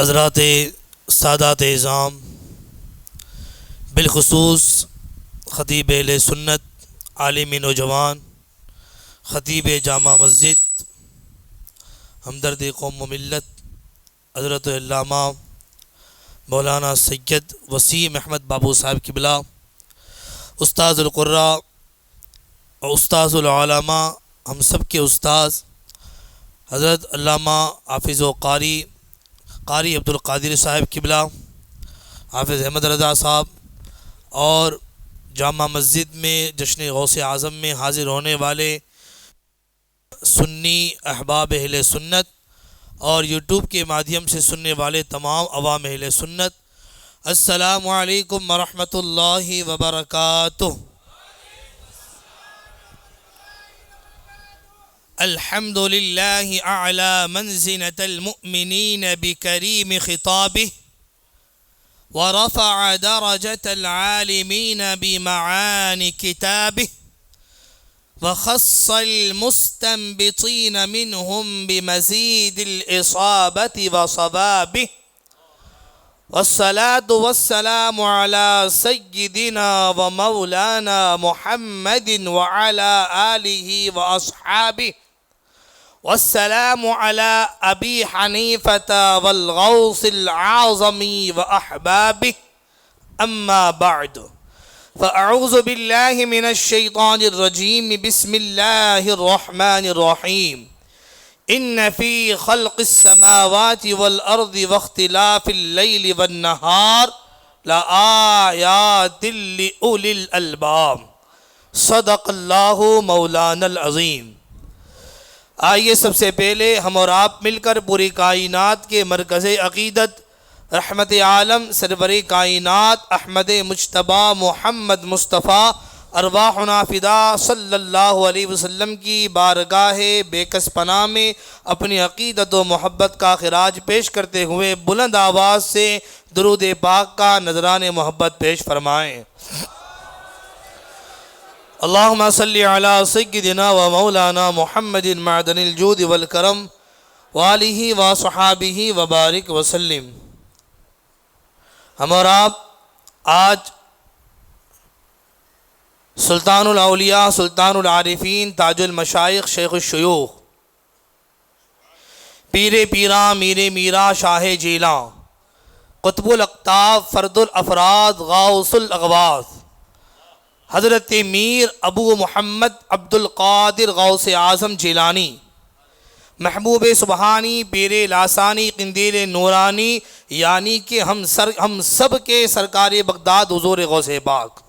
حضرات سادات اعظام، بالخصوص خطیب اہل سنت، عالم نوجوان، خطیب جامع مسجد، ہمدرد قوم و ملت، حضرت علامہ مولانا سید وسیم احمد بابو صاحب قبلہ، استاذ القراء اور استاذ العلماء، ہم سب کے استاذ حضرت علامہ حافظ و قاری عبد القادر صاحب قبلہ، حافظ احمد رضا صاحب، اور جامع مسجد میں جشن غوث اعظم میں حاضر ہونے والے سنی احباب اہل سنت اور یوٹیوب کے مادھیم سے سننے والے تمام عوام اہل سنت، السلام علیکم ورحمۃ اللہ وبرکاتہ۔ الحمد للہ اعلی منزلۃ المؤمنین بکریم خطابہ، ورفع درجة العالمين بمعاني كتابه، وخص المستنبطين منهم بمزيد الإصابة وصوابه، والصلاة والسلام على سيدنا ومولانا محمد وعلى آله وأصحابه، والسلام على أبي حنيفة والغوث العظم وأحبابه، أما بعد، فأعوذ بالله من الشيطان الرجيم، بسم الله الرحمن الرحيم، إن في خلق السماوات والأرض واختلاف الليل والنهار لآيات لأولي الألباب، صدق الله مولانا العظيم۔ آئیے سب سے پہلے ہم اور آپ مل کر پوری کائنات کے مرکز عقیدت رحمت عالم سرور کائنات احمد مجتبیٰ محمد مصطفیٰ ارواحنا فدا صلی اللہ علیہ وسلم کی بارگاہ بے کس پناہ میں اپنی عقیدت و محبت کا خراج پیش کرتے ہوئے بلند آواز سے درود پاک کا نذران محبت پیش فرمائیں۔ اللہم صلی علی سیدنا و مولانا محمد معدن الجود والکرم وآلہ وصحابہ وبارک وسلم۔ ہم اور آپ آج سلطان الاولیاء، سلطان العارفین، تاج المشائخ، شیخ الشیوخ، پیر پیراں، میر میرا، شاہ جیلاں، قطب الاقطاب، فرد الافراد، غوث الاغواث، حضرت میر ابو محمد عبد القادر غوث اعظم جیلانی، محبوب سبحانی، پیر لاسانی، قندیل نورانی، یعنی کہ ہم سب کے سرکار بغداد حضور غوث پاک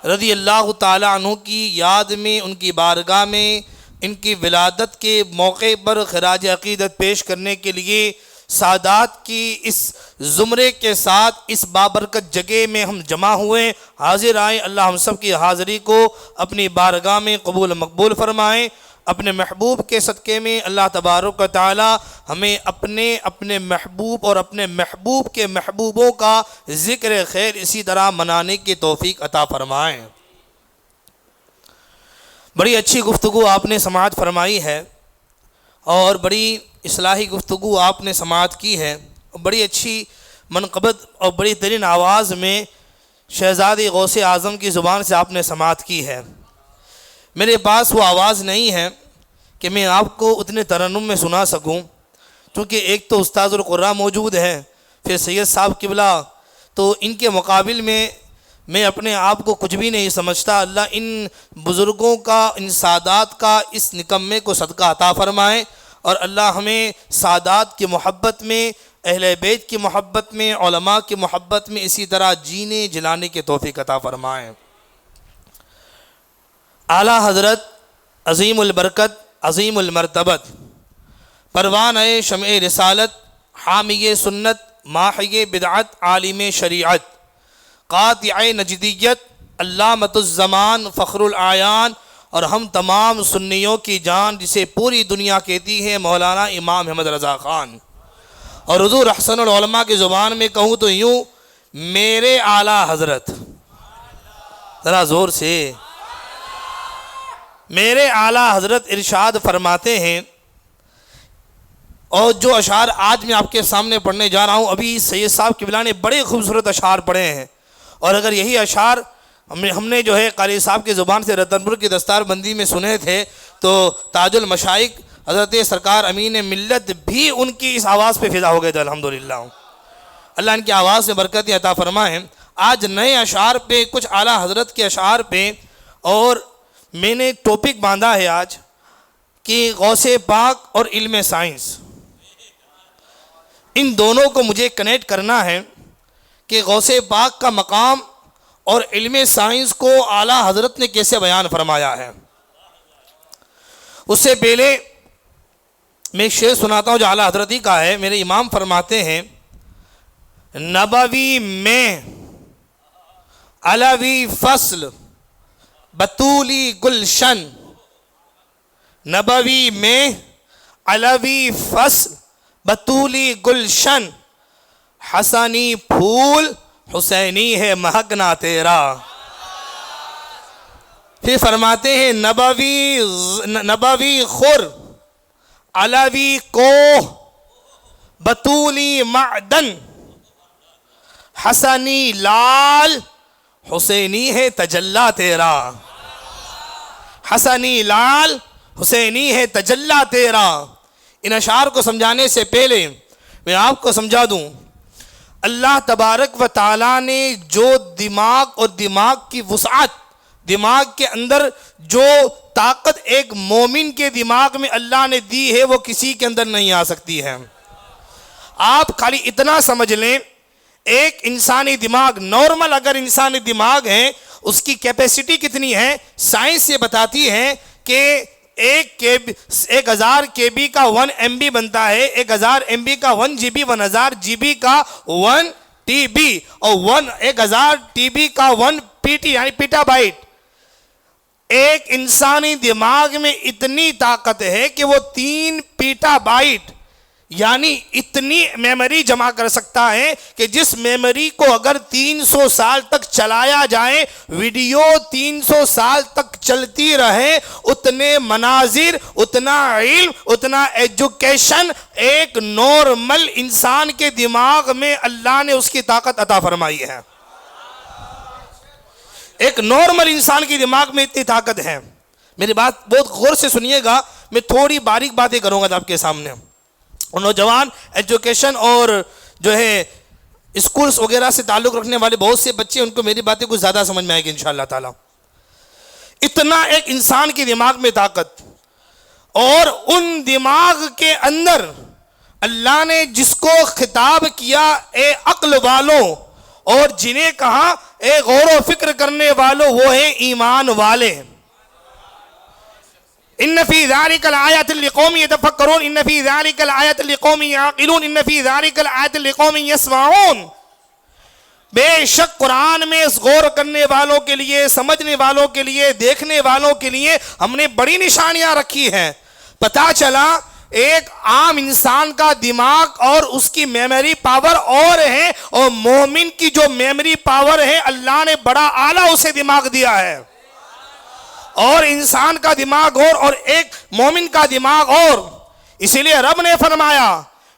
رضی اللہ تعالیٰ عنہ کی یاد میں، ان کی بارگاہ میں، ان کی ولادت کے موقع پر خراج عقیدت پیش کرنے کے لیے سادات کی اس زمرے کے ساتھ اس بابرکت جگہ میں ہم جمع ہوئے حاضر آئیں۔ اللہ ہم سب کی حاضری کو اپنی بارگاہ میں قبول مقبول فرمائیں۔ اپنے محبوب کے صدقے میں اللہ تبارک و تعالی ہمیں اپنے محبوب اور اپنے محبوب کے محبوبوں کا ذکر خیر اسی طرح منانے کی توفیق عطا فرمائیں۔ بڑی اچھی گفتگو آپ نے سماعت فرمائی ہے اور بڑی اصلاحی گفتگو آپ نے سماعت کی ہے، بڑی اچھی منقبت اور بڑی ترین آواز میں شہزادی غوث اعظم کی زبان سے آپ نے سماعت کی ہے۔ میرے پاس وہ آواز نہیں ہے کہ میں آپ کو اتنے ترنم میں سنا سکوں، چونکہ ایک تو استاذ القراء موجود ہیں، پھر سید صاحب قبلہ، تو ان کے مقابل میں اپنے آپ کو کچھ بھی نہیں سمجھتا۔ اللہ ان بزرگوں کا، ان سادات کا اس نکمے کو صدقہ عطا فرمائے، اور اللہ ہمیں سادات کی محبت میں، اہل بیت کی محبت میں، علماء کی محبت میں اسی طرح جینے جلانے کی توفیق عطا فرمائے۔ اعلیٰ حضرت عظیم البرکت، عظیم المرتبت، پروانہ شمع رسالت، حامی سنت، ماحی بدعت، عالم شریعت، قاطع نجدیت، علامۃ الزمان، فخر الاعیان، اور ہم تمام سنیوں کی جان جسے پوری دنیا کہتی ہے، مولانا امام احمد رضا خان، اور حضور احسن العلماء کی زبان میں کہوں تو یوں، میرے اعلیٰ حضرت، ذرا زور سے، میرے اعلیٰ حضرت ارشاد فرماتے ہیں، اور جو اشعار آج میں آپ کے سامنے پڑھنے جا رہا ہوں، ابھی سید صاحب قبلہ نے بڑے خوبصورت اشعار پڑھے ہیں، اور اگر یہی اشعار ہم نے جو ہے قاری صاحب کی زبان سے رتن پور کی دستار بندی میں سنے تھے تو تاج المشائق حضرت سرکار امین ملت بھی ان کی اس آواز پہ فدا ہو گئے تھے۔ الحمدللہ اللہ ان کی آواز میں برکت عطا فرمائے۔ آج نئے اشعار پہ، کچھ اعلیٰ حضرت کے اشعار پہ، اور میں نے ٹاپک باندھا ہے آج کہ غوث پاک اور علم سائنس، ان دونوں کو مجھے کنیکٹ کرنا ہے کہ غوث پاک کا مقام اور علم سائنس کو اعلیٰ حضرت نے کیسے بیان فرمایا ہے۔ اس سے پہلے میں ایک شعر سناتا ہوں جو اعلیٰ حضرت ہی کا ہے۔ میرے امام فرماتے ہیں، نبوی میں علوی فصل بطولی گلشن، نبوی میں علوی فصل بطولی گلشن، حسنی پھول حسینی ہے مہکنا تیرا۔ پھر فرماتے ہیں، نبوی خور علوی کوہ بطولی معدن، حسنی لال حسینی ہے تجلی تیرا، حسنی لال حسینی ہے تجلی تیرا۔ ان اشعار کو سمجھانے سے پہلے میں آپ کو سمجھا دوں، اللہ تبارک و تعالیٰ نے جو دماغ اور دماغ کی وسعت، دماغ کے اندر جو طاقت ایک مومن کے دماغ میں اللہ نے دی ہے وہ کسی کے اندر نہیں آ سکتی ہے۔ آپ خالی اتنا سمجھ لیں، ایک انسانی دماغ، نارمل اگر انسانی دماغ ہے، اس کی کیپیسٹی کتنی ہے؟ سائنس یہ بتاتی ہے کہ 1000 KB کا 1 MB بنتا ہے، 1000 MB کا 1 GB، 1000 GB کا 1 TB، اور 1000 TB کا 1 PT یعنی پیٹا بائٹ۔ ایک انسانی دماغ میں اتنی طاقت ہے کہ وہ 3 پیٹا بائٹ یعنی اتنی میموری جمع کر سکتا ہے کہ جس میموری کو اگر 300 سال تک چلایا جائے، ویڈیو 300 سال تک چلتی رہے، اتنے مناظر، اتنا علم، اتنا ایجوکیشن ایک نارمل انسان کے دماغ میں اللہ نے اس کی طاقت عطا فرمائی ہے۔ ایک نارمل انسان کے دماغ میں اتنی طاقت ہے۔ میری بات بہت غور سے سنیے گا، میں تھوڑی باریک باتیں کروں گا آپ کے سامنے۔ نوجوان ایجوکیشن اور جو ہے اسکولز وغیرہ سے تعلق رکھنے والے بہت سے بچے، ان کو میری باتیں کچھ زیادہ سمجھ میں آئے گی انشاءاللہ تعالی۔ اتنا ایک انسان کے دماغ میں طاقت، اور ان دماغ کے اندر اللہ نے جس کو خطاب کیا، اے عقل والوں، اور جنہیں کہا اے غور و فکر کرنے والوں، وہ ہیں ایمان والے۔ ان فی ذالک الآیات لقوم یتفکرون، ان فی ذالک الآیات لقوم یعقلون، ان فی ذالک الآیات لقوم یسمعون۔ بے شک قرآن میں غور کرنے والوں کے لیے، سمجھنے والوں کے لیے، دیکھنے والوں کے لیے ہم نے بڑی نشانیاں رکھی ہیں۔ پتہ چلا ایک عام انسان کا دماغ اور اس کی میموری پاور اور ہے، اور مومن کی جو میموری پاور ہے اللہ نے بڑا اعلیٰ اسے دماغ دیا ہے، اور انسان کا دماغ اور ایک مومن کا دماغ اور۔ اسی لیے رب نے فرمایا،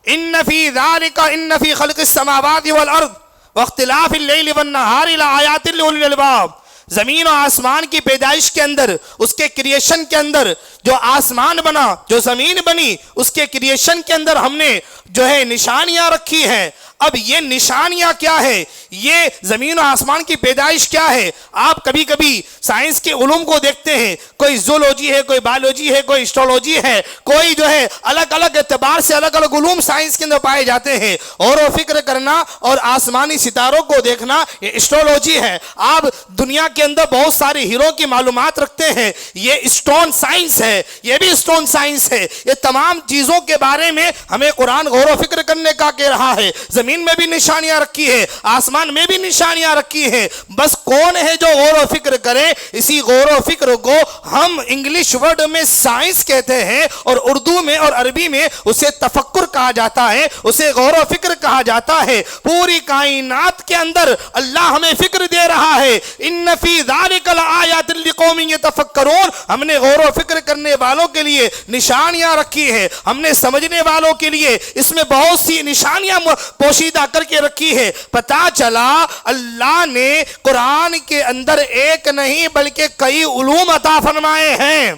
ان فی ذالک، ان فی خلق السماوات والارض واختلاف اللیل والنہار لآیات لأولی الالباب۔ زمین و آسمان کی پیدائش کے اندر، اس کے کریشن کے اندر، جو آسمان بنا، جو زمین بنی، اس کے کریشن کے اندر ہم نے جو ہے نشانیاں رکھی ہیں۔ اب یہ نشانیاں کیا ہے؟ یہ زمین و آسمان کی پیدائش کیا ہے؟ آپ کبھی کبھی سائنس کے علوم کو دیکھتے ہیں، کوئی زولوجی ہے، کوئی بایولوجی ہے، کوئی اسٹرولوجی ہے، کوئی جو ہے الگ الگ اعتبار سے الگ الگ علوم سائنس کے اندر پائے جاتے ہیں۔ اور وہ فکر کرنا اور آسمانی ستاروں کو دیکھنا یہ اسٹرولوجی ہے۔ آپ دنیا کے اندر بہت سارے ہیرو کی معلومات رکھتے ہیں، یہ اسٹون سائنس ہے، یہ بھی اسٹون سائنس ہے۔ یہ تمام چیزوں کے بارے میں ہمیں قرآن غور و فکر کرنے کا کہہ رہا ہے۔ زمین میں بھی نشانیاں رکھی ہے، آسمان میں بھی نشانیاں رکھی ہیں، بس کون ہے جو غور و فکر کرے؟ اسی غور و فکر کو ہم انگلش ورڈ میں سائنس کہتے ہیں، اور اردو میں اور عربی میں اسے تفکر کہا جاتا ہے، اسے غور و فکر کہا جاتا ہے۔ پوری کائنات کے اندر اللہ ہمیں فکر دے رہا ہے، ان فی ذالک لآیات لقوم یتفکرون، ہم نے غور و فکر کرنے والوں کے لیے نشانیاں رکھی ہے، ہم نے سمجھنے والوں کے لیے اس میں بہت سی نشانیاں پوشیدہ کر کے رکھی ہے۔ پتا چلا اللہ نے قرآن کے اندر ایک نہیں بلکہ کئی علوم عطا فرمائے ہیں۔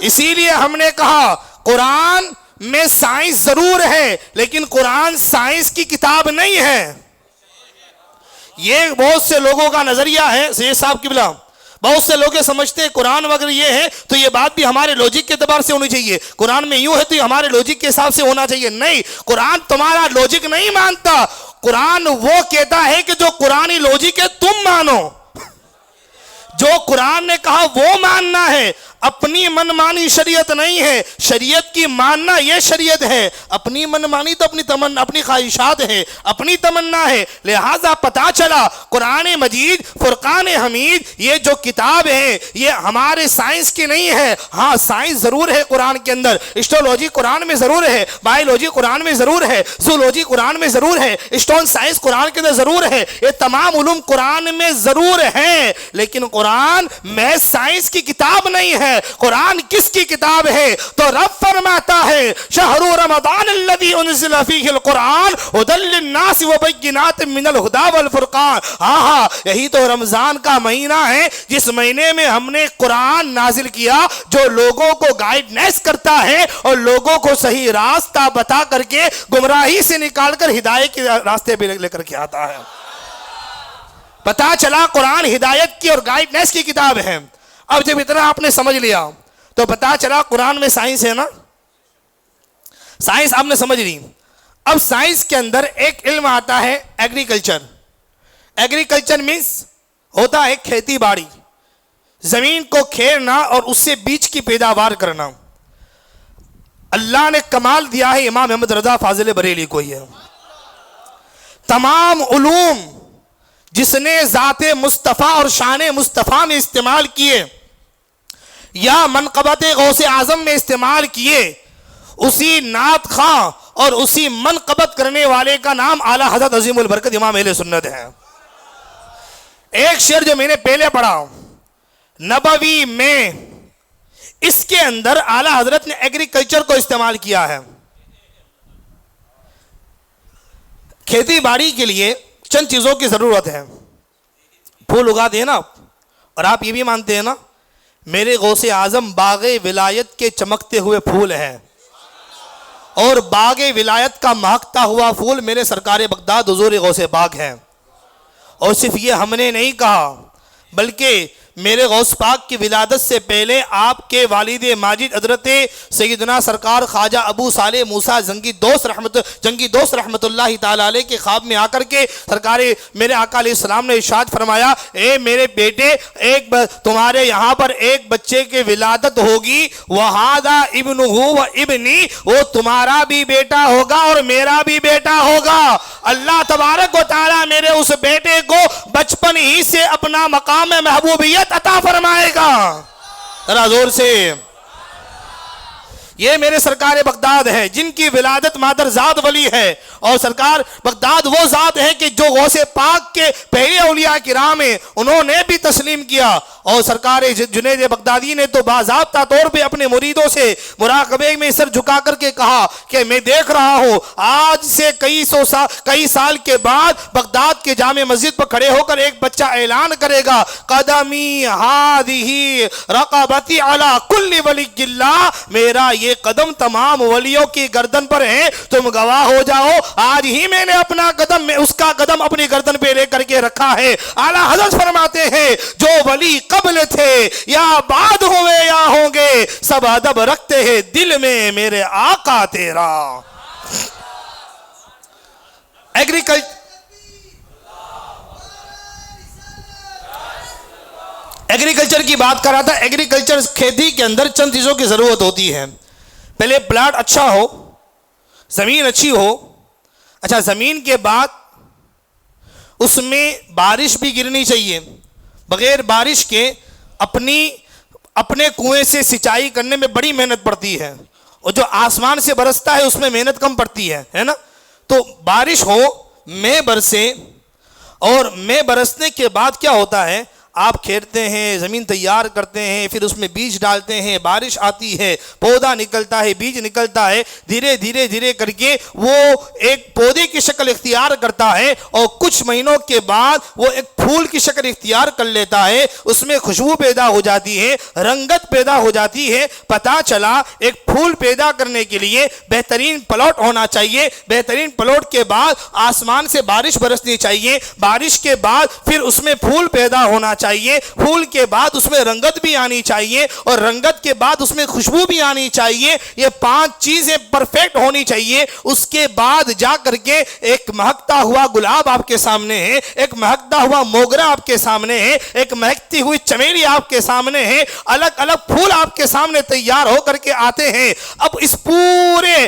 اسی لیے ہم نے کہا قرآن میں سائنس ضرور ہے، لیکن قرآن سائنس کی کتاب نہیں ہے۔ یہ بہت سے لوگوں کا نظریہ ہے سید صاحب قبلہ، بہت سے لوگ سمجھتے ہیں قرآن وغیرہ یہ ہے تو یہ بات بھی ہمارے لوجک کے اعتبار سے ہونی چاہیے، قرآن میں یوں ہے تو یہ ہمارے لوجک کے حساب سے ہونا چاہیے۔ نہیں، قرآن تمہارا لوجک نہیں مانتا، قرآن وہ کہتا ہے کہ جو قرآنی لوجک ہے تم مانو، جو قرآن نے کہا وہ ماننا ہے، اپنی من مانی شریعت نہیں ہے، شریعت کی ماننا یہ شریعت ہے، اپنی من مانی تو اپنی تمنا، اپنی خواہشات ہے، اپنی تمنا ہے۔ لہٰذا پتا چلا قرآن مجید، فرقان حمید، یہ جو کتاب ہے یہ ہمارے سائنس کی نہیں ہے۔ ہاں سائنس ضرور ہے قرآن کے اندر، اسٹرولوجی قرآن میں ضرور ہے، بایولوجی قرآن میں ضرور ہے، زولوجی قرآن میں ضرور ہے، اسٹون سائنس قرآن کے اندر ضرور ہے، یہ تمام علوم قرآن میں ضرور ہیں، لیکن قرآن میں سائنس کی کتاب نہیں ہے۔ قرآن کس کی کتاب ہے؟ تو رب فرماتا ہے شہر رمضان الذی انزل فیہ القرآن ھدی للناس وبینات من الہدی والفرقان۔ ہاں یہی تو رمضان کا مہینہ ہے جس مہینے میں ہم نے قرآن نازل کیا، جو لوگوں کو گائیڈنس کرتا ہے اور لوگوں کو صحیح راستہ بتا کر کے گمراہی سے نکال کر ہدایت کے راستے پہ لے کر کے آتا ہے۔ پتا چلا قرآن ہدایت کی اور گائیڈنس کی کتاب ہے۔ اب جب اتنا آپ نے سمجھ لیا تو پتا چلا قرآن میں سائنس ہے نا، سائنس آپ نے سمجھ لی۔ اب سائنس کے اندر ایک علم آتا ہے ایگریکلچر۔ ایگریکلچر مینس ہوتا ہے کھیتی باڑی، زمین کو کھیرنا اور اس سے بیج کی پیداوار کرنا۔ اللہ نے کمال دیا ہے امام احمد رضا فاضل بریلی کو، یہ تمام علوم جس نے ذات مصطفیٰ اور شان مصطفیٰ میں استعمال کیے یا منقبت غوث اعظم میں استعمال کیے، اسی نعت خواں اور اسی منقبت کرنے والے کا نام اعلیٰ حضرت عظیم البرکت امام اہل سنت ہے۔ ایک شعر جو میں نے پہلے پڑھا نبوی میں، اس کے اندر اعلیٰ حضرت نے ایگریکلچر کو استعمال کیا ہے۔ کھیتی باڑی کے لیے چند چیزوں کی ضرورت ہے۔ پھول اگاتے ہیں نا، اور آپ یہ بھی مانتے ہیں نا میرے غوث اعظم باغ ولایت کے چمکتے ہوئے پھول ہیں، اور باغ ولایت کا مہکتا ہوا پھول میرے سرکار بغداد حضور غوث پاک ہیں۔ اور صرف یہ ہم نے نہیں کہا بلکہ میرے غوث پاک کی ولادت سے پہلے آپ کے والد ماجد حضرت سیدنا سرکار خواجہ ابو صالح موسیٰ جنگی دوست رحمت اللہ تعالیٰ علیہ کے خواب میں آ کر کے سرکار میرے آقا علیہ السلام نے ارشاد فرمایا، اے میرے بیٹے، تمہارے یہاں پر ایک بچے کی ولادت ہوگی، وَهَذَا ابْنُهُ وَابْنِي، وہ تمہارا بھی بیٹا ہوگا اور میرا بھی بیٹا ہوگا۔ اللہ تبارک و تعالیٰ میرے اس بیٹے کو بچپن ہی سے اپنا مقام محبوبیت عطا فرمائے گا۔ ذرا زور سے، یہ میرے سرکار بغداد ہے جن کی ولادت مادر زاد ولی ہے، اور سرکار بغداد وہ ذات ہے کہ جو غوث پاک کے پہلے اولیاء کرام ہیں انہوں نے بھی تسلیم کیا، اور سرکار جنید بغدادی نے تو باضابطہ طور پہ اپنے مریدوں سے مراقبے میں سر جھکا کر کے کہا کہ میں دیکھ رہا ہوں آج سے کئی سال کے بعد بغداد کے جامع مسجد پر کھڑے ہو کر ایک بچہ اعلان کرے گا، قدمی ہادھی رقبتی علی کل ولی اللہ، میرا یہ قدم تمام ولیوں کی گردن پر ہے، تم گواہ ہو جاؤ، آج ہی میں نے اپنا قدم میں اس کا قدم اپنی گردن پہ لے کر کے رکھا ہے۔ اعلیٰ حضرت فرماتے ہیں جو ولی قبل تھے یا بعد ہوئے یا ہوں گے، سب ادب رکھتے ہیں دل میں میرے آقا تیرا۔ ایگریکلچر کی بات کر رہا تھا۔ ایگریکلچر کھیتی کے اندر چند چیزوں کی ضرورت ہوتی ہے۔ پہلے پلاٹ اچھا ہو، زمین اچھی ہو، اچھا زمین کے بعد اس میں بارش بھی گرنی چاہیے. بغیر بارش کے اپنے کنویں سے سینچائی کرنے میں بڑی محنت پڑتی ہے, اور جو آسمان سے برستا ہے اس میں محنت کم پڑتی ہے نا. تو بارش ہو, مے برسے, اور مے برسنے کے بعد کیا ہوتا ہے, آپ کھیرتے ہیں, زمین تیار کرتے ہیں, پھر اس میں بیج ڈالتے ہیں, بارش آتی ہے, پودا نکلتا ہے, بیج نکلتا ہے, دھیرے دھیرے دھیرے کر کے وہ ایک پودے کی شکل اختیار کرتا ہے, اور کچھ مہینوں کے بعد وہ ایک پھول کی شکل اختیار کر لیتا ہے. اس میں خوشبو پیدا ہو جاتی ہے, رنگت پیدا ہو جاتی ہے. پتہ چلا ایک پھول پیدا کرنے کے لیے بہترین پلاٹ ہونا چاہیے, بہترین پلاٹ کے بعد آسمان سے بارش برسنی چاہیے, بارش کے بعد پھر اس میں پھول پیدا ہونا چاہیے, پھول کے بعد اس میں رنگت بھی آنی چاہیے, اور رنگت کے بعد اس میں خوشبو بھی آنی چاہیے. یہ 5 چیزیں پرفیکٹ ہونی چاہیے. اس کے بعد جا کر کے ایک مہکتا ہوا گلاب آپ کے سامنے ہے, ایک مہکتا ہوا موگرا آپ کے سامنے ہے, ایک مہکتی ہوئی چمیلی آپ کے سامنے ہے, الگ الگ پھول آپ کے سامنے تیار ہو کر کے آتے ہیں. اب اس پورے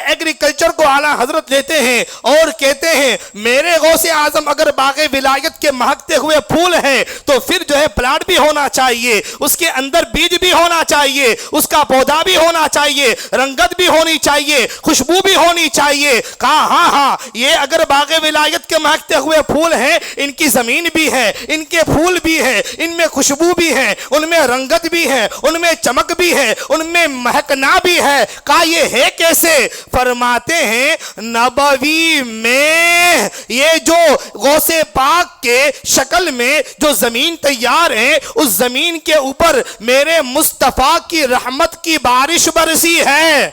ایگریکلچر کو اعلیٰ حضرت لیتے ہیں اور کہتے ہیں میرے غوث اعظم اگر باغ ولایت کے مہکتے ہوئے پھول ہیں تو پھر جو ہے پلاٹ بھی ہونا چاہیے, اس کے اندر بیج بھی ہونا چاہیے, اس کا پودا بھی ہونا چاہیے, رنگت بھی ہونی چاہیے, خوشبو بھی ہونی چاہیے. کہا ہاں یہ اگر باغ ولایت کے مہکتے ہوئے پھول ہیں, ان کی زمین بھی ہے, ان کے پھول بھی ہے, ان میں خوشبو بھی ہے, ان میں رنگت بھی ہے, ان میں چمک بھی ہے, ان میں مہکنا بھی ہے. کہا یہ ہے کیسے؟ فرماتے ہیں نبوی میں یہ جو غوث پاک کے شکل میں جو زمین تیار ہے, اس زمین کے اوپر میرے مصطفیٰ کی رحمت کی بارش برسی ہے.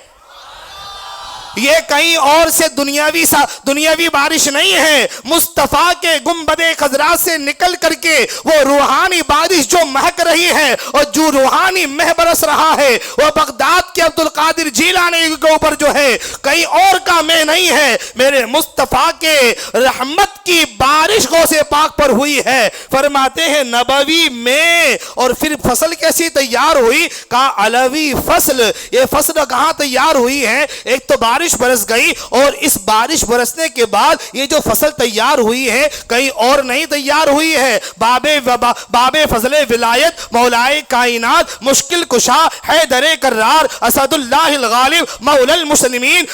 یہ کہیں اور سے دنیاوی بارش نہیں ہے, مصطفیٰ کے گنبد خضرا سے نکل کر کے وہ روحانی بارش جو مہک رہی ہے اور جو روحانی مہ برس رہا ہے, وہ بغداد کے عبد القادر جیلانی کے اوپر جو ہے کہیں اور کا مہ نہیں ہے, میرے مصطفیٰ کے رحمت کی بارش غوث پاک پر ہوئی ہے. فرماتے ہیں نبوی میں. اور پھر فصل کیسی تیار ہوئی؟ کہا علوی فصل. یہ فصل کہاں تیار ہوئی ہے؟ ایک تو بارش برس گئی, اور اس بارش برسنے کے بعد یہ جو فصل تیار ہوئی ہے کہیں اور نہیں تیار ہوئی ہے. باب فضل ولایت مولائے کائنات مشکل کشا حیدر کرار اسد اللہ الغالب مولا المسلمین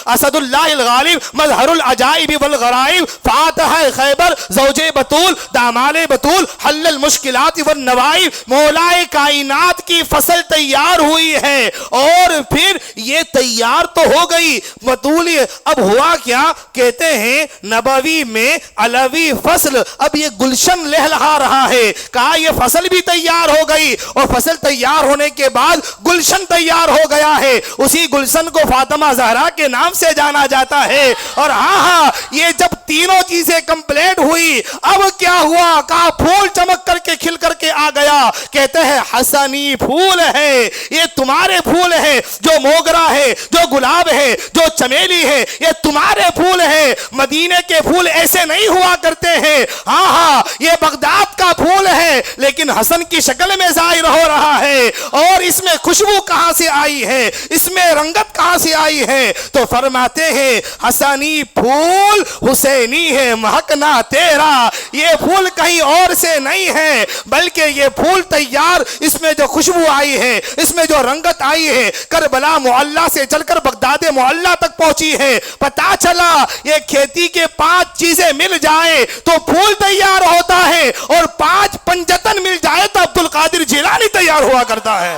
اسد اللہ الغالب مظہر العجائب والغرائب فاتح خیبر زوج بطول دامال بطول حل المشکلات والنوائب. مولائے کائنات کی فصل تیار ہوئی ہے, اور پھر یہ تیار تو ہو گئی بطولی. اب ہوا کیا؟ کہتے ہیں نبوی میں علوی فصل. اب یہ گلشن لہلہا رہا ہے. کہا یہ فصل بھی تیار ہو گئی, اور فصل تیار ہونے کے بعد گلشن تیار ہو گیا ہے. اسی گلشن کو فاطمہ زہرا کے نام سے جانا جاتا ہے. اور ہاں یہ جب تینوں چیزیں کمپلیٹ ہوئی, اب کیا ہوا؟ کہا پھول چمک کر کے کھل کر کے آ گیا. کہتے ہیں حسنی پھول ہے, یہ تمہارے پھول ہیں, جو موگرا ہے, جو گلاب ہے, جو چمیلی ہے, یہ تمہارے پھول ہیں. مدینے کے پھول ایسے نہیں ہوا کرتے ہیں. ہاں یہ بغداد کا پھول ہے, لیکن حسن کی شکل میں ظاہر ہو رہا ہے. اور اس میں خوشبو کہاں سے آئی ہے, اس میں رنگت کہاں سے آئی ہے؟ تو فرماتے ہیں حسنی پھول حسینی ہے مہکنا تیرا. یہ پھول کہیں اور سے نہیں ہے, بلکہ یہ پھول تیار, اس میں جو خوشبو آئی ہے, اس میں جو رنگت آئی ہے, کربلا معلیٰ سے چل کر بغداد معلیٰ تک پہنچی ہے. پتا چلا یہ کھیتی کے 5 چیزیں مل جائیں تو پھول تیار ہوتا ہے, اور 5 پنجتن مل جائے تو عبد القادر جیلانی تیار ہوا کرتا ہے.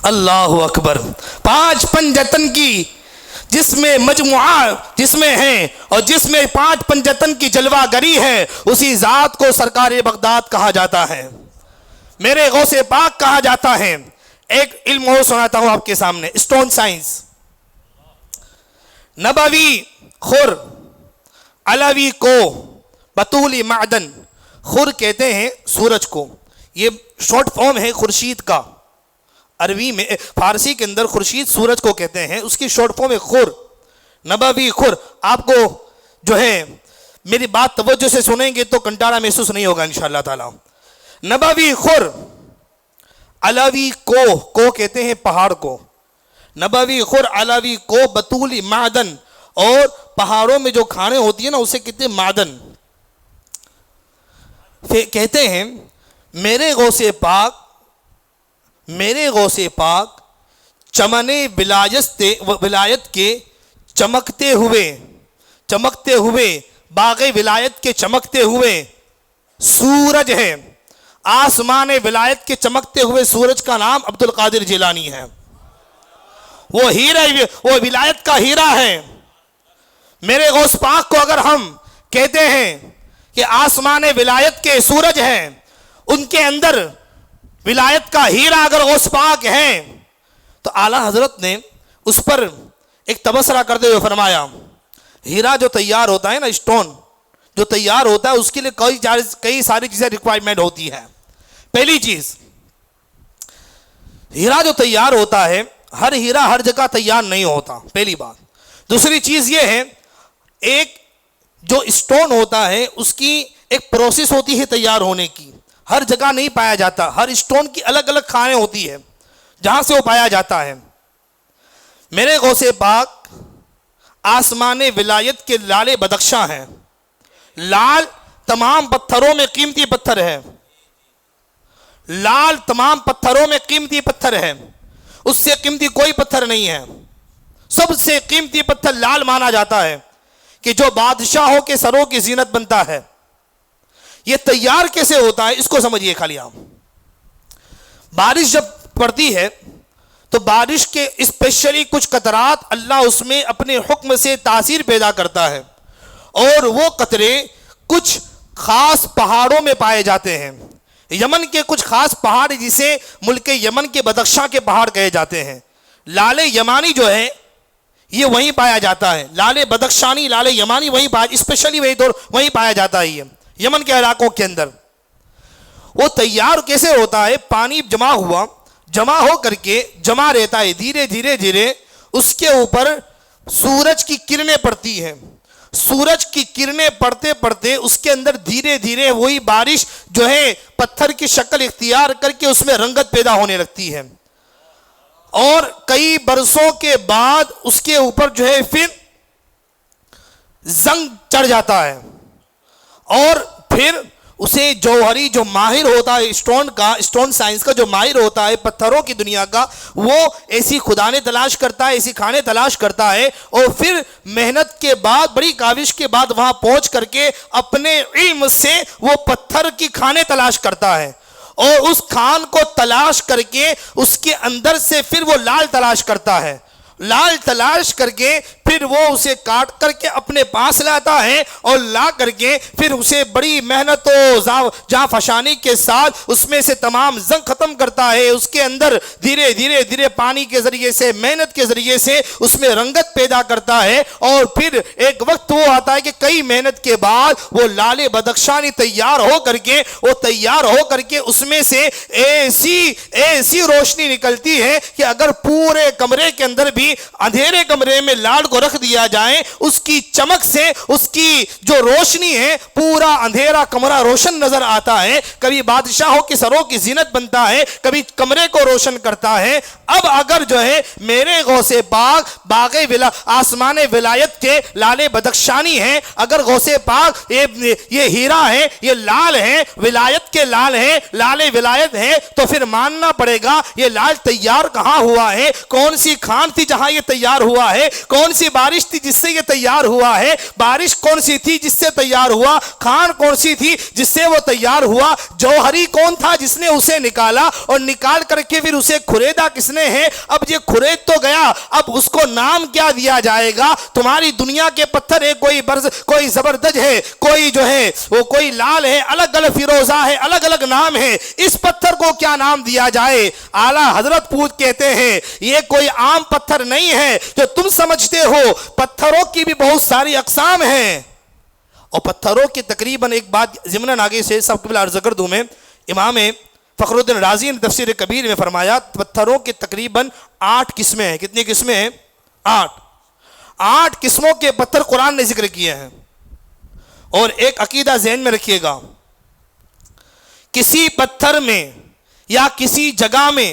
اللہ اکبر. 5 پنجتن کی جس میں مجموعہ جس میں ہیں, اور جس میں 5 پنجتن کی جلوہ گری ہے, اسی ذات کو سرکار بغداد کہا جاتا ہے, میرے غوث پاک کہا جاتا ہے. ایک علم اور سناتا ہوں آپ کے سامنے, اسٹون سائنس. نبوی خور, علوی کو, بطولی معدن. خور کہتے ہیں سورج کو, یہ شارٹ فارم ہے خورشید کا. عربی میں فارسی کے اندر خورشید سورج کو کہتے ہیں, اس کی شارٹ فارم ہے خور. نبوی خور. آپ کو جو ہے میری بات توجہ سے سنیں گے تو کنٹارا محسوس نہیں ہوگا انشاءاللہ تعالی. نبوی خور، علوی کوہ کہتے ہیں پہاڑ کو، نبوی خور علوی کوہ بطول معدن، اور پہاڑوں میں جو کھانے ہوتی ہیں نا اسے کہتے ہیں معدن. کہتے ہیں میرے غوث پاک چمن ولایت کے چمکتے ہوئے باغ ولایت کے چمکتے ہوئے سورج ہے. آسمان ولایت کے چمکتے ہوئے سورج کا نام عبد القادر جیلانی ہے. وہ ولایت کا ہیرا ہے. میرے غوث پاک کو اگر ہم کہتے ہیں کہ آسمان ولایت کے سورج ہیں، ان کے اندر ولایت کا ہیرا اگر غوث پاک ہیں، تو اعلیٰ حضرت نے اس پر ایک تبصرہ کرتے ہوئے فرمایا، ہیرا جو تیار ہوتا ہے نا، اسٹون جو تیار ہوتا ہے، اس کے لیے کئی ساری چیزیں ریکوائرمنٹ ہوتی ہے. پہلی چیز، ہیرا جو تیار ہوتا ہے، ہر ہیرا ہر جگہ تیار نہیں ہوتا، پہلی بات. دوسری چیز یہ ہے، ایک جو اسٹون ہوتا ہے اس کی ایک پروسیس ہوتی ہے تیار ہونے کی، ہر جگہ نہیں پایا جاتا. ہر اسٹون کی الگ الگ کھانے ہوتی ہے جہاں سے وہ پایا جاتا ہے. میرے غوث پاک آسمان ولایت کے لال بدخشاں ہیں. لال تمام پتھروں میں قیمتی پتھر ہے، لال تمام پتھروں میں قیمتی پتھر ہے، اس سے قیمتی کوئی پتھر نہیں ہے. سب سے قیمتی پتھر لال مانا جاتا ہے کہ جو بادشاہوں کے سروں کی زینت بنتا ہے. یہ تیار کیسے ہوتا ہے اس کو سمجھیے. خالی آپ بارش جب پڑتی ہے تو بارش کے اسپیشلی کچھ قطرات اللہ اس میں اپنے حکم سے تاثیر پیدا کرتا ہے، اور وہ قطرے کچھ خاص پہاڑوں میں پائے جاتے ہیں. یمن کے کچھ خاص پہاڑ جسے ملک یمن کے بدخشاں کے پہاڑ کہے جاتے ہیں. لال یمانی جو ہے یہ وہیں پایا جاتا ہے. لال بدخشانی، لال یمانی وہیں پایا، اسپیشلی وہیں پایا جاتا ہے. یہ یمن کے علاقوں کے اندر وہ تیار کیسے ہوتا ہے؟ پانی جمع ہو کر کے جمع رہتا ہے، دھیرے دھیرے اس کے اوپر سورج کی کرنیں پڑتی ہیں. سورج کی کرنیں پڑتے اس کے اندر دھیرے دھیرے وہی بارش جو ہے پتھر کی شکل اختیار کر کے اس میں رنگت پیدا ہونے لگتی ہے، اور کئی برسوں کے بعد اس کے اوپر جو ہے پھر زنگ چڑھ جاتا ہے، اور پھر اسے جوہری جو ماہر ہوتا ہے اسٹون سائنس کا جو ماہر ہوتا ہے پتھروں کی دنیا کا، وہ ایسی خدانے تلاش کرتا ہے، ایسی کھانے تلاش کرتا ہے، اور پھر محنت کے بعد، بڑی کاوش کے بعد وہاں پہنچ کر کے اپنے علم سے وہ پتھر کی کھانے تلاش کرتا ہے، اور اس کھان کو تلاش کر کے اس کے اندر سے پھر وہ لال تلاش کرتا ہے. لال تلاش کر کے پھر وہ اسے کاٹ کر کے اپنے پاس لاتا ہے، اور لا کر کے پھر اسے بڑی محنت و جاں فشانی کے ساتھ اس میں سے تمام زنگ ختم کرتا ہے. اس کے اندر دھیرے دھیرے پانی کے ذریعے سے، محنت کے ذریعے سے اس میں رنگت پیدا کرتا ہے، اور پھر ایک وقت وہ آتا ہے کہ کئی محنت کے بعد وہ لال بدخشانی تیار ہو کر کے اس میں سے ایسی روشنی نکلتی ہے کہ اگر پورے کمرے کے اندر بھی اندھیرے کمرے میں لال کو رکھ دیا جائے، اس کی چمک سے اس کی جو روشنی ہے پورا اندھیرا کمرہ روشن نظر آتا ہے. کبھی بادشاہوں کے سروں کی زینت بنتا ہے، کبھی کمرے کو روشن کرتا ہے. اب اگر جو ہے میرے غوث پاک باغ آسمان ولایت کے لال بدخشانی ہیں، اگر غوث پاک یہ ہیرا ہے، یہ لال ہے، ولایت کے لال ہیں، لال ولایت ہے، تو پھر ماننا پڑے گا یہ لال تیار کہاں ہوا ہے؟ کون سی کھان تھی جہاں یہ تیار ہوا ہے؟ کون سی بارش تھی جس سے یہ تیار ہوا ہے؟ بارش کون سی تھی جس سے تیار ہوا؟ کھان کون سی تھی جس سے وہ تیار ہوا؟ جوہری کون تھا جس نے اسے نکالا، اور نکال کر کے پھر اسے کھریدا کس نے ہے؟ اب یہ کھرید تو گیا، اب اس کو نام کیا دیا جائے گا؟ تمہاری دنیا کے پتھر ہے، کوئی زبردج ہے، کوئی جو ہے وہ کوئی لال ہے، الگ الگ فیروزہ ہے، الگ الگ نام ہے. اس پتھر کو کیا نام دیا جائے؟ اعلیٰ حضرت کہتے ہیں یہ کوئی عام پتھر نہیں ہے جو تم سمجھتے ہو. پتھروں کی بھی بہت ساری اقسام ہیں، اور پتھروں کی تقریباً ایک بات ضمناً آگے سے سب قبل عرض کر دوں میں، امام فخر الدین رازی نے تفسیر کبیر میں فرمایا پتھروں کی تقریباً 8 قسمیں ہیں. کتنی قسمیں ہیں؟ 8 قسموں کے پتھر قرآن نے ذکر کیے ہیں. اور ایک عقیدہ ذہن میں رکھیے گا، کسی پتھر میں یا کسی جگہ میں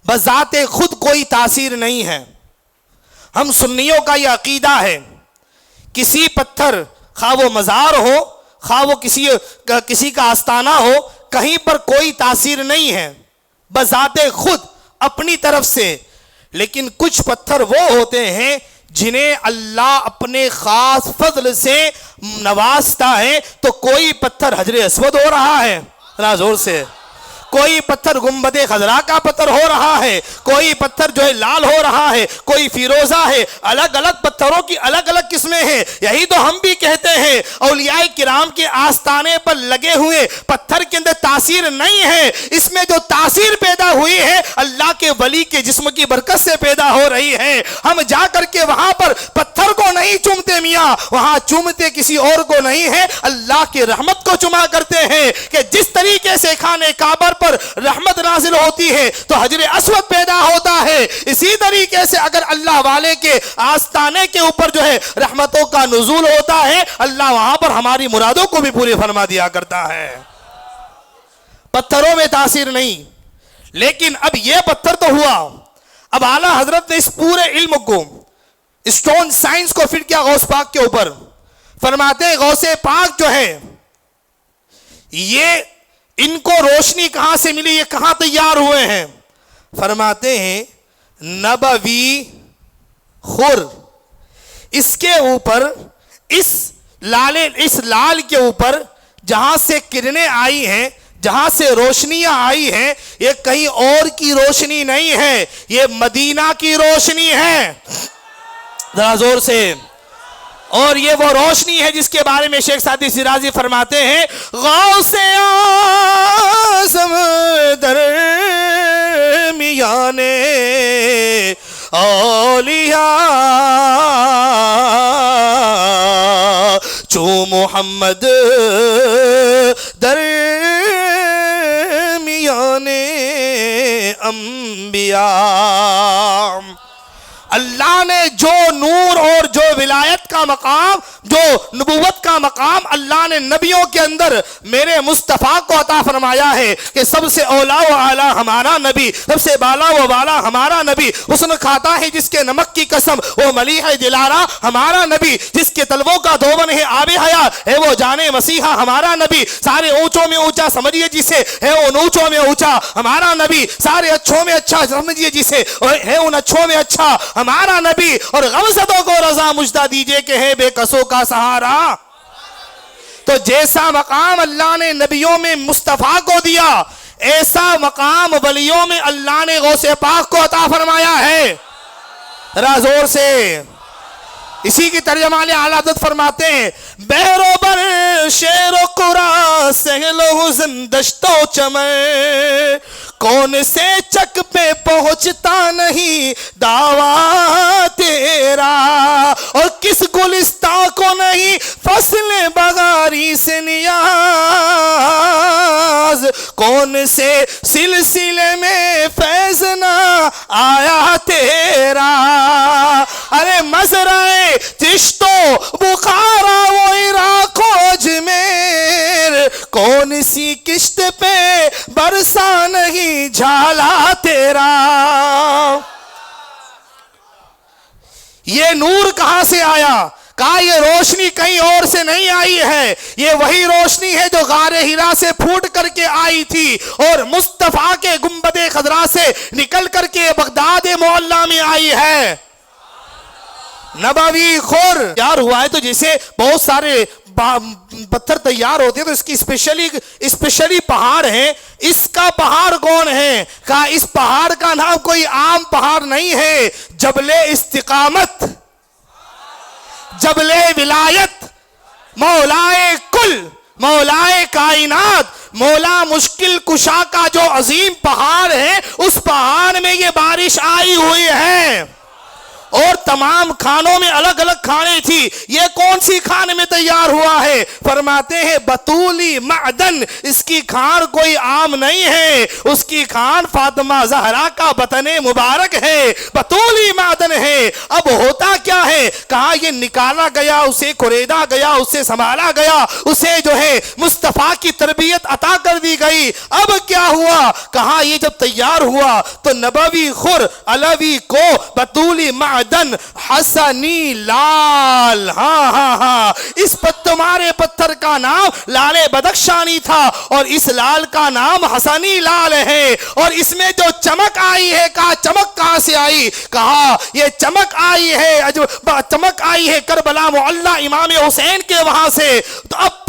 بذات خود کوئی تاثیر نہیں ہے۔ ہم سنیوں کا یہ عقیدہ ہے، کسی پتھر خواہ وہ مزار ہو، خواہ وہ کسی کا آستانہ ہو، کہیں پر کوئی تاثیر نہیں ہے بذات خود اپنی طرف سے، لیکن کچھ پتھر وہ ہوتے ہیں جنہیں اللہ اپنے خاص فضل سے نوازتا ہے۔ تو کوئی پتھر حجر اسود ہو رہا ہے، ذرا زور سے، کوئی پتھر گنبد خضرا کا پتھر ہو رہا ہے، کوئی پتھر جو ہے لال ہو رہا ہے، کوئی فیروزہ ہے، الگ الگ پتھروں کی الگ الگ قسمیں ہیں۔ یہی تو ہم بھی کہتے ہیں اولیاء کرام کے آستانے پر لگے ہوئے پتھر کے اندر تاثیر نہیں ہے، اس میں جو تاثیر پیدا ہوئی ہے اللہ کے ولی کے جسم کی برکت سے پیدا ہو رہی ہے۔ ہم جا کر کے وہاں پر پتھر کو نہیں چومتے میاں، وہاں چومتے کسی اور کو نہیں ہے، اللہ کی رحمت کو چوما کرتے ہیں کہ جس طریقے سے خانے کعبہ پر رحمت نازل ہوتی ہے تو حجر اسود پیدا ہوتا ہے، اسی طریقے سے اگر اللہ والے کے آستانے کے اوپر جو ہے رحمتوں کا نزول ہوتا ہے، اللہ وہاں پر ہماری مرادوں کو بھی پوری فرما دیا کرتا ہے۔ پتھروں میں تاثیر نہیں، لیکن اب یہ پتھر تو ہوا، اب اعلیٰ حضرت نے اس پورے علم کو، اسٹون سائنس کو فٹ کیا غوث پاک کے اوپر۔ فرماتے ہیں غوث پاک جو ہے یہ ان کو روشنی کہاں سے ملی، یہ کہاں تیار ہوئے ہیں؟ فرماتے ہیں نبوی خور، اس کے اوپر اس لال کے اوپر جہاں سے کرنیں آئی ہیں، جہاں سے روشنیاں آئی ہیں، یہ کہیں اور کی روشنی نہیں ہے، یہ مدینہ کی روشنی ہے، ذرا زور سے۔ اور یہ وہ روشنی ہے جس کے بارے میں شیخ سعدی شیرازی فرماتے ہیں غوث اعظم درمیان اولیاء چو محمد درمیان انبیاء۔ اللہ نے جو نور اور جو ولایت کا مقام، جو نبوت کا مقام اللہ نے نبیوں کے اندر میرے مصطفیٰ کو عطا فرمایا ہے کہ سب سے اولا و اعلیٰ ہمارا نبی، سب سے بالا و بالا ہمارا نبی، حسن کھاتا ہے جس کے نمک کی قسم وہ ملیح دلارا ہمارا نبی، جس کے طلبوں کا دھون ہے آب حیات ہے وہ جانے مسیحا ہمارا نبی، سارے اونچوں میں اونچا سمجھیے جسے ہے وہ اونچوں میں اونچا ہمارا نبی، سارے اچھوں میں اچھا سمجھیے جسے ہے ان اچھوں میں اچھا ہمارا نبی، اور غمزدوں کو رضا مجدہ دیجئے کہ ہے بے کسوں کا سہارا۔ تو جیسا مقام اللہ نے نبیوں میں مصطفیٰ کو دیا، ایسا مقام ولیوں میں اللہ نے غوث پاک کو عطا فرمایا ہے، ذرا زور سے۔ اسی کی ترجمہ اعلیٰ حضرت فرماتے ہیں بحر و بر شیر و قرا سہل و حزن دشت و چمن، کون سے چک پہ پہنچتا نہیں دعویٰ تیرا، اور کس گلستان کو نہیں فصل بغاری سے نیاز، کون سے سلسلے میں فیض نہ آیا تیرا، ارے مزرعے چشتو بخارا وہ عراق و اجمیر، کون سی کشت پہ برسا نہیں جھالا تیرا۔ یہ نور کہاں سے آیا؟ کہا یہ روشنی کہیں اور سے نہیں آئی ہے، یہ وہی روشنی ہے جو غار ہرا سے پھوٹ کر کے آئی تھی اور مصطفیٰ کے گنبد خضرا سے نکل کر کے بغداد معلیٰ میں آئی ہے۔ نبوی خور تیار ہوا ہے، تو جیسے بہت سارے پتھر تیار ہوتے ہیں تو اس کی اسپیشلی پہاڑ ہیں، اس کا پہاڑ کون ہے؟ کہا اس پہاڑ کا نام کوئی عام پہاڑ نہیں ہے، جبل استقامت، جبل ولایت، مولائے کل، مولائے کائنات، مولا مشکل کشا کا جو عظیم پہاڑ ہے، اس پہاڑ میں یہ بارش آئی ہوئی ہے، اور تمام کھانوں میں الگ الگ کھانے تھی، یہ کون سی کھانے میں تیار ہوا ہے؟ فرماتے ہیں بطولی معدن، اس کی کھان کوئی عام نہیں ہے، اس کی کھان فاطمہ زہرا کا بطن مبارک ہے، بطولی معدن ہے۔ اب ہوتا کیا ہے ہے، کہا یہ نکالا گیا، اسے کریدا گیا، اسے سنبھالا گیا، اسے جو ہے مصطفیٰ کی تربیت عطا کر دی گئی۔ اب کیا ہوا؟ کہا یہ جب تیار ہوا تو نبوی خور علوی کو بطولی معدن حسنی لال، ہاں ہاں ہاں، اس پر تمہارے پتھر کا نام لال بدخشانی تھا اور اس لال کا نام حسنی لال ہے، اور اس میں جو چمک آئی ہے، کہا چمک کہاں سے آئی؟ کہا یہ چمک آئی ہے، چمک آئی ہے کربلا معلیٰ امام حسین کے وہاں سے۔ تو اب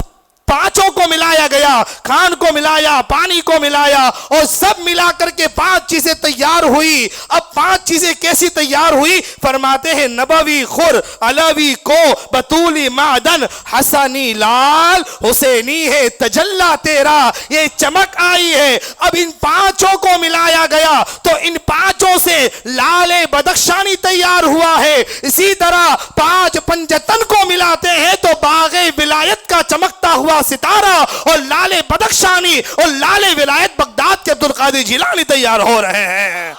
پانچوں کو ملایا گیا، کھان کو ملایا، پانی کو ملایا، اور سب ملا کر کے 5 چیزیں تیار ہوئی۔ اب 5 چیزیں کیسی تیار ہوئی؟ فرماتے ہیں نبوی خور علوی کو بطولی معدن حسنی لال، حسینی ہے تجلی تیرا، یہ چمک آئی ہے۔ اب ان 5 کو ملایا گیا تو ان 5 سے لال بدخشانی تیار ہوا ہے۔ اسی طرح 5 پنجتن کو ملاتے ہیں تو باغ ولایت کا چمکتا ہوا ستارہ اور لال بدخشانی اور لال ولایت بغداد کے عبدالقادر جیلانی تیار ہو رہے ہیں۔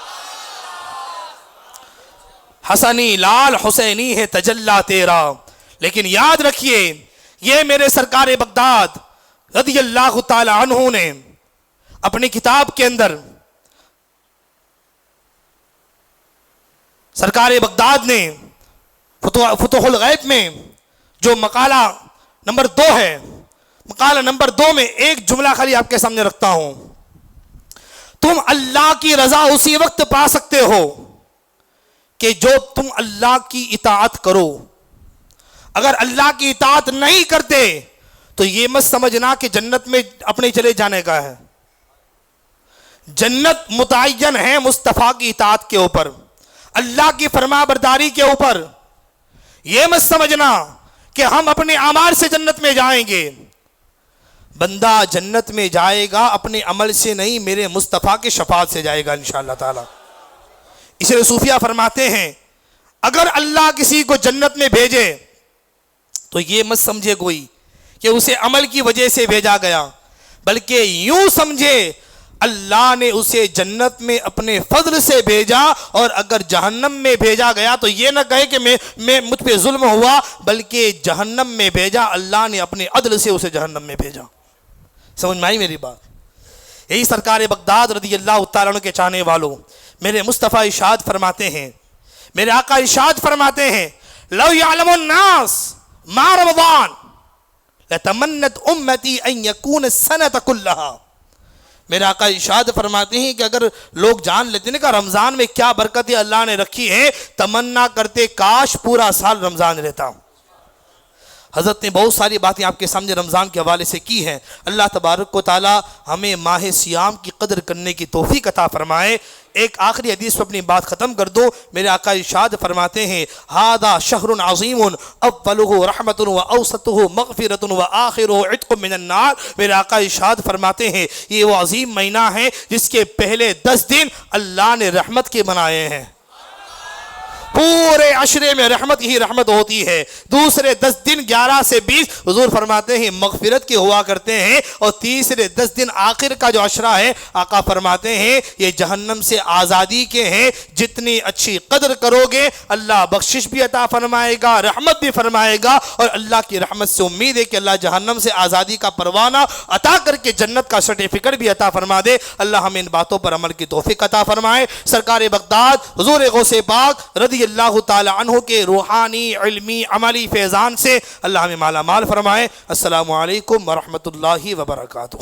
حسنی لال، حسینی ہے تجلی تیرا۔ لیکن یاد رکھیے، یہ میرے سرکار بغداد رضی اللہ تعالی عنہ نے اپنی کتاب کے اندر، سرکار بغداد نے فتح الغیب میں جو مقالہ نمبر 2 ہے، مقالہ نمبر 2 میں ایک جملہ خالی آپ کے سامنے رکھتا ہوں۔ تم اللہ کی رضا اسی وقت پا سکتے ہو کہ جو تم اللہ کی اطاعت کرو۔ اگر اللہ کی اطاعت نہیں کرتے تو یہ مت سمجھنا کہ جنت میں اپنے چلے جانے کا ہے۔ جنت متعین ہے مصطفیٰ کی اطاعت کے اوپر، اللہ کی فرما برداری کے اوپر۔ یہ مت سمجھنا کہ ہم اپنے اعمال سے جنت میں جائیں گے۔ بندہ جنت میں جائے گا اپنے عمل سے نہیں، میرے مصطفیٰ کے شفاعت سے جائے گا انشاءاللہ تعالی۔ اس لیے صوفیہ فرماتے ہیں اگر اللہ کسی کو جنت میں بھیجے تو یہ مت سمجھے کوئی کہ اسے عمل کی وجہ سے بھیجا گیا، بلکہ یوں سمجھے اللہ نے اسے جنت میں اپنے فضل سے بھیجا، اور اگر جہنم میں بھیجا گیا تو یہ نہ کہے کہ میں مجھ پہ ظلم ہوا، بلکہ جہنم میں بھیجا اللہ نے اپنے عدل سے اسے جہنم میں بھیجا۔ سمجھ میں آئی میری بات؟ یہی سرکار بغداد رضی اللہ تعالیٰ عنہ کے چاہنے والوں، میرے مصطفیٰ ارشاد فرماتے ہیں، میرے آقا ارشاد فرماتے ہیں لو یعلم الناس ما رمضان لتمنت امتی ان یکون السنۃ کلھا۔ میرے آقا ارشاد فرماتے ہیں کہ اگر لوگ جان لیتے ہیں کہ رمضان میں کیا برکتیں اللہ نے رکھی ہیں، تمنا کرتے کاش پورا سال رمضان رہتا۔ حضرت نے بہت ساری باتیں آپ کے سامنے رمضان کے حوالے سے کی ہیں۔ اللہ تبارک و تعالی ہمیں ماہ سیام کی قدر کرنے کی توفیق عطا فرمائے۔ ایک آخری حدیث پہ اپنی بات ختم کر دو۔ میرے آقا ارشاد فرماتے ہیں ھذا شہر عظیم اولہ رحمت و اوسطہ مغفرۃ و آخرہ عتق من النار۔ میرے آقا ارشاد فرماتے ہیں یہ وہ عظیم مہینہ ہے جس کے پہلے 10 دن اللہ نے رحمت کے بنائے ہیں، پورے عشرے میں رحمت ہی رحمت ہوتی ہے، دوسرے 10 دن 11 سے 20 حضور فرماتے ہیں مغفرت کے ہوا کرتے ہیں، اور تیسرے 10 دن آخر کا جو عشرہ ہے آقا فرماتے ہیں یہ جہنم سے آزادی کے ہیں۔ جتنی اچھی قدر کرو گے اللہ بخشش بھی عطا فرمائے گا، رحمت بھی فرمائے گا، اور اللہ کی رحمت سے امید ہے کہ اللہ جہنم سے آزادی کا پروانہ عطا کر کے جنت کا سرٹیفکیٹ بھی عطا فرما دے۔ اللہ ہمیں ان باتوں پر عمل کی توفیق عطا فرمائے۔ سرکار بغداد حضور غوث پاک رضی اللہ تعالی عنہ کے روحانی علمی عملی فیضان سے اللہ ہمیں مالا مال فرمائے۔ السلام علیکم ورحمۃ اللہ وبرکاتہ۔